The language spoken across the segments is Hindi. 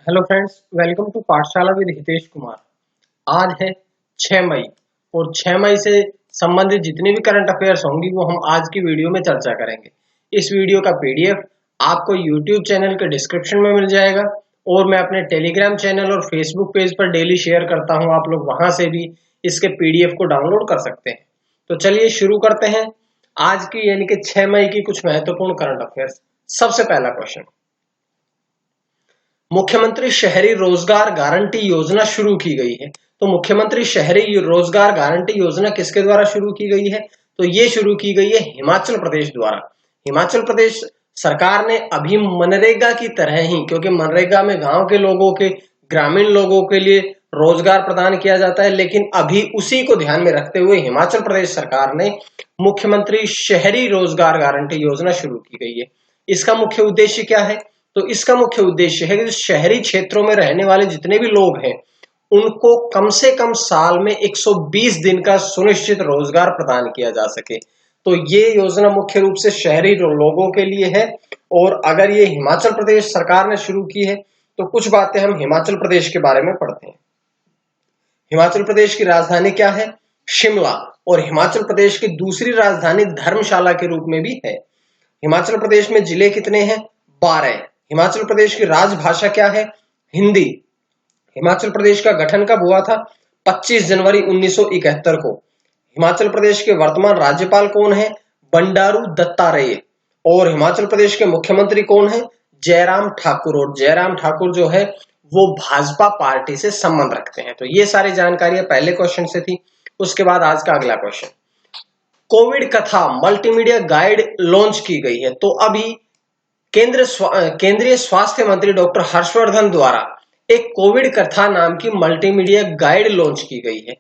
हेलो फ्रेंड्स, वेलकम टू पाठशाला विद हितेश कुमार। आज है 6 मई और 6 मई से संबंधित जितनी भी करंट अफेयर्स होंगी वो हम आज की वीडियो में चर्चा करेंगे। इस वीडियो का पीडीएफ आपको यूट्यूब चैनल के डिस्क्रिप्शन में मिल जाएगा और मैं अपने टेलीग्राम चैनल और फेसबुक पेज पर डेली शेयर करता हूं। आप लोग वहां से भी इसके पीडीएफ को डाउनलोड कर सकते हैं। तो चलिए शुरू करते हैं आज की यानी कि 6 मई की कुछ महत्वपूर्ण करंट अफेयर्स। सबसे पहला क्वेश्चन, मुख्यमंत्री शहरी रोजगार गारंटी योजना शुरू की गई है। तो मुख्यमंत्री शहरी रोजगार गारंटी योजना किसके द्वारा शुरू की गई है? तो ये शुरू की गई है हिमाचल प्रदेश द्वारा। हिमाचल प्रदेश सरकार ने अभी मनरेगा की तरह ही, क्योंकि मनरेगा में गांव के लोगों के, ग्रामीण लोगों के लिए रोजगार प्रदान किया जाता है, लेकिन अभी उसी को ध्यान में रखते हुए हिमाचल प्रदेश सरकार ने मुख्यमंत्री शहरी रोजगार गारंटी योजना शुरू की गई है। इसका मुख्य उद्देश्य क्या है? तो इसका मुख्य उद्देश्य है कि शहरी क्षेत्रों में रहने वाले जितने भी लोग हैं उनको कम से कम साल में 120 दिन का सुनिश्चित रोजगार प्रदान किया जा सके। तो ये योजना मुख्य रूप से शहरी लोगों के लिए है। और अगर ये हिमाचल प्रदेश सरकार ने शुरू की है तो कुछ बातें हम हिमाचल प्रदेश के बारे में पढ़ते हैं। हिमाचल प्रदेश की राजधानी क्या है? शिमला। और हिमाचल प्रदेश की दूसरी राजधानी धर्मशाला के रूप में भी है। हिमाचल प्रदेश में जिले कितने हैं? 12। हिमाचल प्रदेश की राजभाषा क्या है? हिंदी। हिमाचल प्रदेश का गठन कब हुआ था? 25 जनवरी 1971 को। हिमाचल प्रदेश के वर्तमान राज्यपाल कौन है? बंडारू दत्तात्रेय। और हिमाचल प्रदेश के मुख्यमंत्री कौन है? जयराम ठाकुर। और जयराम ठाकुर जो है वो भाजपा पार्टी से संबंध रखते हैं। तो ये सारी जानकारियां पहले क्वेश्चन से थी। उसके बाद आज का अगला क्वेश्चन, कोविड कथा मल्टीमीडिया गाइड लॉन्च की गई है। तो अभी केंद्रीय स्वास्थ्य मंत्री डॉक्टर हर्षवर्धन द्वारा एक कोविड कथा नाम की मल्टीमीडिया गाइड लॉन्च की गई है।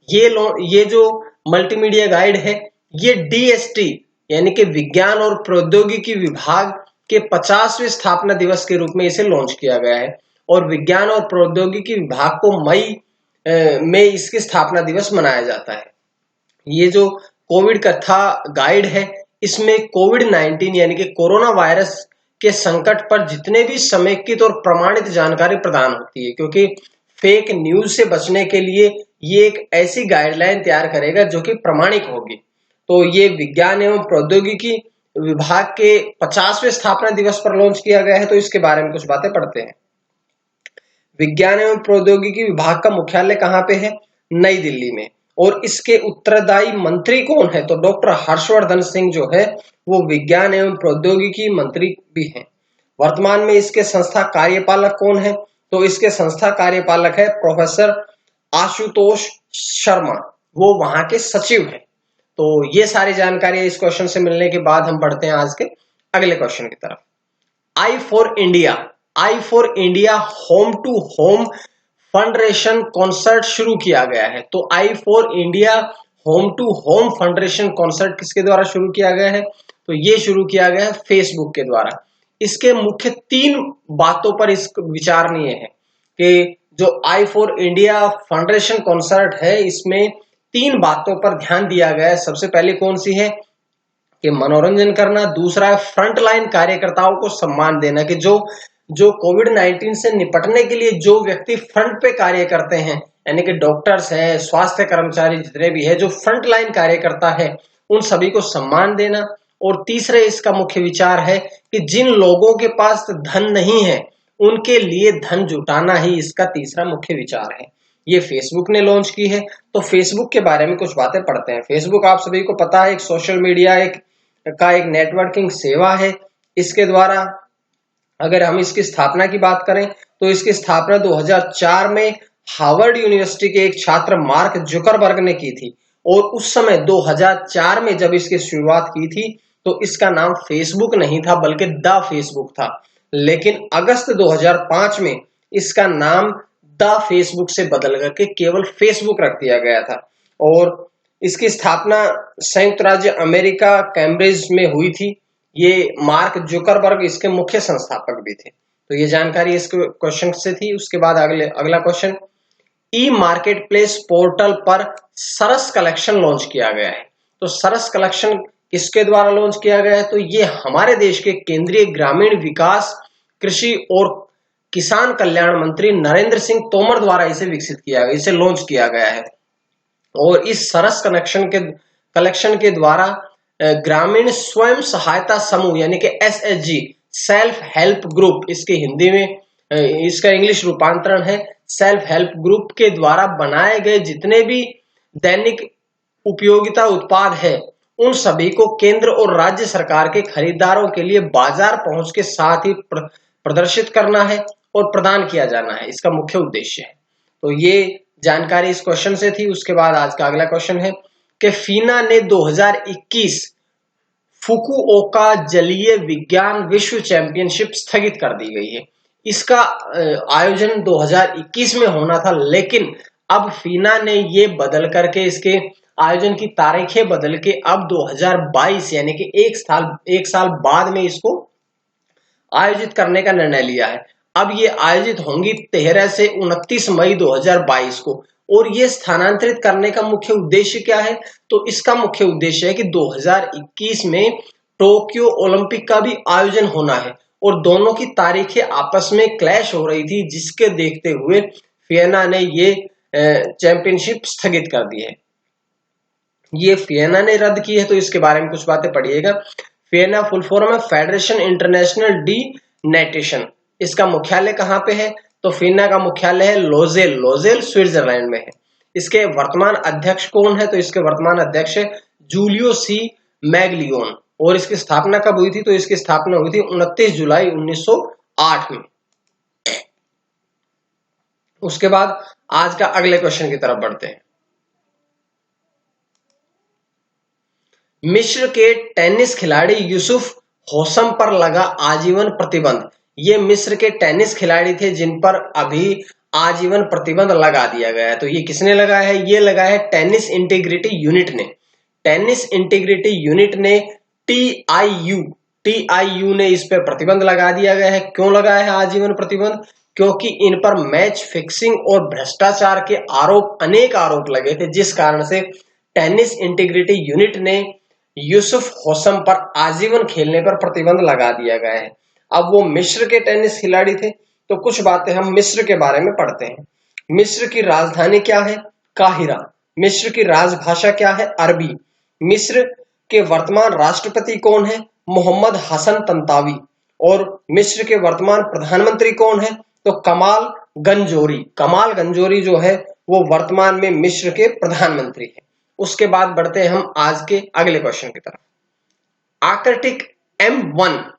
ये जो मल्टीमीडिया गाइड है ये डीएसटी यानी कि विज्ञान और प्रौद्योगिकी विभाग के 50वें स्थापना दिवस के रूप में इसे लॉन्च किया गया है। और विज्ञान और प्रौद्योगिकी विभाग को मई में इसकी स्थापना दिवस मनाया जाता है। ये जो कोविड कथा गाइड है इसमें कोविड-19 यानी कि कोरोना वायरस के संकट पर जितने भी समेकित और प्रमाणित जानकारी प्रदान होती है, क्योंकि फेक न्यूज से बचने के लिए ये एक ऐसी गाइडलाइन तैयार करेगा जो कि प्रमाणिक होगी। तो ये विज्ञान एवं प्रौद्योगिकी विभाग के 50वें स्थापना दिवस पर लॉन्च किया गया है। तो इसके बारे में कुछ बातें पढ़ते हैं। विज्ञान एवं प्रौद्योगिकी विभाग का मुख्यालय कहाँ पे है? नई दिल्ली में। और इसके उत्तरदायी मंत्री कौन है? तो डॉक्टर हर्षवर्धन सिंह जो है वो विज्ञान एवं प्रौद्योगिकी मंत्री भी हैं। वर्तमान में इसके संस्था कार्यपालक कौन है? तो इसके संस्था कार्यपालक है प्रोफेसर आशुतोष शर्मा, वो वहां के सचिव हैं। तो ये सारी जानकारी इस क्वेश्चन से मिलने के बाद हम बढ़ते हैं आज के अगले क्वेश्चन की तरफ। I for India home to home fundraising concert शुरू किया गया है। तो I for India home to home fundraising concert किसके द्वारा शुरू किया गया है? तो ये शुरू किया गया है फेसबुक के द्वारा। इसके मुख्य 3 बातों पर इस विचारणीय है कि जो आई फॉर इंडिया फाउंडेशन कॉन्सर्ट है इसमें 3 बातों पर ध्यान दिया गया है। सबसे पहले कौन सी है कि मनोरंजन करना, दूसरा है फ्रंटलाइन कार्यकर्ताओं को सम्मान देना, कि जो कोविड-19 से निपटने के लिए जो व्यक्ति फ्रंट पे कार्य करते हैं यानी कि डॉक्टर्स हैं, स्वास्थ्य कर्मचारी जितने भी है, जो फ्रंट लाइन कार्यकर्ता है उन सभी को सम्मान देना। और तीसरे इसका मुख्य विचार है कि जिन लोगों के पास धन नहीं है उनके लिए धन जुटाना ही इसका तीसरा मुख्य विचार है। ये फेसबुक ने लॉन्च की है। तो फेसबुक के बारे में कुछ बातें पढ़ते हैं। फेसबुक आप सभी को पता है एक सोशल मीडिया एक नेटवर्किंग सेवा है। इसके द्वारा अगर हम इसकी स्थापना की बात करें तो इसकी स्थापना 2004 में हार्वर्ड यूनिवर्सिटी के एक छात्र मार्क जुकरबर्ग ने की थी। और उस समय 2004 में जब इसकी शुरुआत की थी तो इसका नाम फेसबुक नहीं था बल्कि द फेसबुक था। लेकिन अगस्त 2005 में इसका नाम द फेसबुक से बदल करके केवल फेसबुक रख दिया गया था। और इसकी स्थापना संयुक्त राज्य अमेरिका कैम्ब्रिज में हुई थी। ये मार्क जुकरबर्ग इसके मुख्य संस्थापक भी थे। तो ये जानकारी इस क्वेश्चन से थी। उसके बाद अगला क्वेश्चन, ई मार्केट प्लेस पोर्टल पर सरस कलेक्शन लॉन्च किया गया है। तो सरस कलेक्शन किसके द्वारा लॉन्च किया गया है? तो ये हमारे देश के केंद्रीय ग्रामीण विकास, कृषि और किसान कल्याण मंत्री नरेंद्र सिंह तोमर द्वारा इसे विकसित किया गया, इसे लॉन्च किया गया है। और इस सरस कलेक्शन के द्वारा ग्रामीण स्वयं सहायता समूह यानी कि SHG सेल्फ हेल्प ग्रुप, इसके हिंदी में इसका इंग्लिश रूपांतरण है सेल्फ हेल्प ग्रुप, के द्वारा बनाए गए जितने भी दैनिक उपयोगिता उत्पाद है उन सभी को केंद्र और राज्य सरकार के खरीदारों के लिए बाजार पहुंच के साथ ही प्रदर्शित करना है और प्रदान किया जाना है, इसका मुख्य उद्देश्य है। तो ये जानकारी इस क्वेश्चन से थी। उसके बाद आज का अगला क्वेश्चन है कि फीना ने 2021 फुकुओका जलीय विज्ञान विश्व चैंपियनशिप स्थगित कर दी गई है। इसका आयोजन 2021 में होना था, लेकिन अब फीना ने ये बदल करके इसके आयोजन की तारीखें बदल के अब 2022 यानी कि एक साल बाद में इसको आयोजित करने का निर्णय लिया है। अब ये आयोजित होंगी 13 से 29 मई 2022 को। और ये स्थानांतरित करने का मुख्य उद्देश्य क्या है? तो इसका मुख्य उद्देश्य है कि 2021 में टोक्यो ओलंपिक का भी आयोजन होना है और दोनों की तारीखें आपस में क्लैश हो रही थी, जिसके देखते हुए फियना ने ये चैंपियनशिप स्थगित कर दी है। ये फियना ने रद्द की है, तो इसके बारे में कुछ बातें पढ़िएगा। फियना फुल फॉर्म है फेडरेशन इंटरनेशनल डी नेटेशन। इसका मुख्यालय कहाँ पे है? तो फियना का मुख्यालय है लोजेल स्विट्जरलैंड में है। इसके वर्तमान अध्यक्ष कौन है? तो इसके वर्तमान अध्यक्ष है जूलियो सी मैगलियोन। और इसकी स्थापना कब हुई थी? तो इसकी स्थापना हुई थी 29 जुलाई 1908 में। उसके बाद आज का अगले क्वेश्चन की तरफ बढ़ते हैं। मिस्र के टेनिस खिलाड़ी यूसुफ होसम पर लगा आजीवन प्रतिबंध। ये मिस्र के टेनिस खिलाड़ी थे जिन पर अभी आजीवन प्रतिबंध लगा दिया गया है। तो ये किसने लगाया है? ये लगाया है टेनिस इंटीग्रिटी यूनिट ने। टेनिस इंटीग्रिटी यूनिट ने TIU ने इस पर प्रतिबंध लगा दिया गया है। क्यों लगाया है आजीवन प्रतिबंध? क्योंकि इन पर मैच फिक्सिंग और भ्रष्टाचार के अनेक आरोप लगे थे, जिस कारण से टेनिस इंटीग्रिटी यूनिट ने यूसुफ होसम पर आजीवन खेलने पर प्रतिबंध लगा दिया गया है। अब वो मिस्र के टेनिस खिलाड़ी थे, तो कुछ बातें हम मिस्र के बारे में पढ़ते हैं। मिस्र की राजधानी क्या है? काहिरा। मिस्र की राजभाषा क्या है? अरबी। मिस्र के वर्तमान राष्ट्रपति कौन है? मोहम्मद हसन तंतावी। और मिस्र के वर्तमान प्रधानमंत्री कौन है? तो कमाल गंजोरी जो है वो वर्तमान में मिस्र के प्रधानमंत्री है। उसके बाद बढ़ते हैं हम आज के अगले क्वेश्चन की तरफ। आर्कटिक M1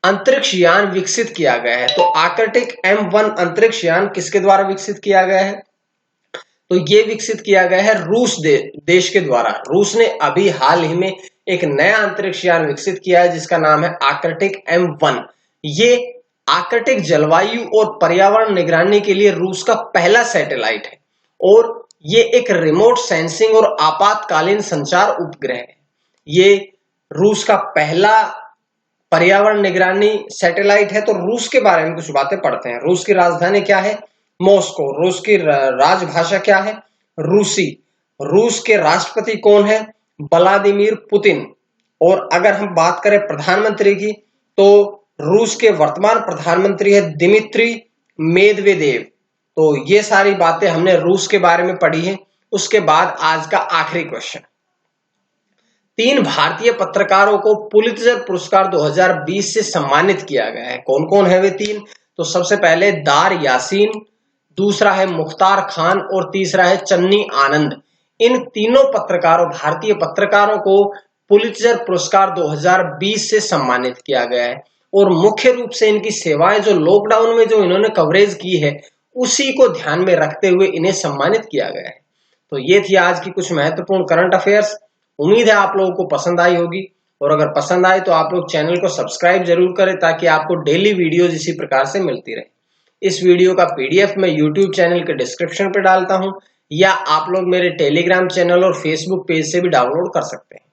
अंतरिक्ष यान विकसित किया गया है। तो आर्कटिक M1 अंतरिक्ष यान किसके द्वारा विकसित किया गया है? तो ये विकसित किया गया है रूस देश के द्वारा। रूस ने अभी हाल ही में एक नया अंतरिक्ष यान विकसित किया है जिसका नाम है आर्कटिक M1। ये आर्कटिक जलवायु और पर्यावरण निगरानी के लिए रूस का पहला सैटेलाइट है और ये एक रिमोट सेंसिंग और आपातकालीन संचार उपग्रह है। ये रूस का पहला पर्यावरण निगरानी सैटेलाइट है। तो रूस के बारे में कुछ बातें पढ़ते हैं। रूस की राजधानी क्या है? मॉस्को। रूस की राजभाषा क्या है? रूसी। रूस के राष्ट्रपति कौन है? Vladimir Putin. और अगर हम बात करें प्रधानमंत्री की, तो रूस के वर्तमान प्रधानमंत्री है दिमित्री मेदवेदेव। तो ये सारी बातें हमने रूस के बारे में पढ़ी है। उसके बाद आज का आखिरी क्वेश्चन। 3 भारतीय पत्रकारों को पुलित्जर पुरस्कार 2020 से सम्मानित किया गया है। कौन कौन है वे 3? तो सबसे पहले दार यासीन, दूसरा है मुख्तार खान और तीसरा है चन्नी आनंद। इन तीनों भारतीय पत्रकारों को पुलित्जर पुरस्कार 2020 से सम्मानित किया गया है और मुख्य रूप से इनकी सेवाएं जो लॉकडाउन में जो इन्होंने कवरेज की है उसी को ध्यान में रखते हुए इन्हें सम्मानित किया गया है। तो ये थी आज की कुछ महत्वपूर्ण करंट अफेयर्स। उम्मीद है आप लोगों को पसंद आई होगी और अगर पसंद आए तो आप लोग चैनल को सब्सक्राइब जरूर करें ताकि आपको डेली वीडियोज इसी प्रकार से मिलती रहे। इस वीडियो का PDF मैं YouTube चैनल के डिस्क्रिप्शन पे डालता हूं या आप लोग मेरे टेलीग्राम चैनल और फेसबुक पेज से भी डाउनलोड कर सकते हैं।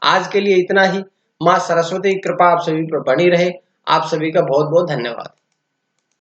आज के लिए इतना ही। मां सरस्वती की कृपा आप सभी पर बनी रहे। आप सभी का बहुत बहुत धन्यवाद।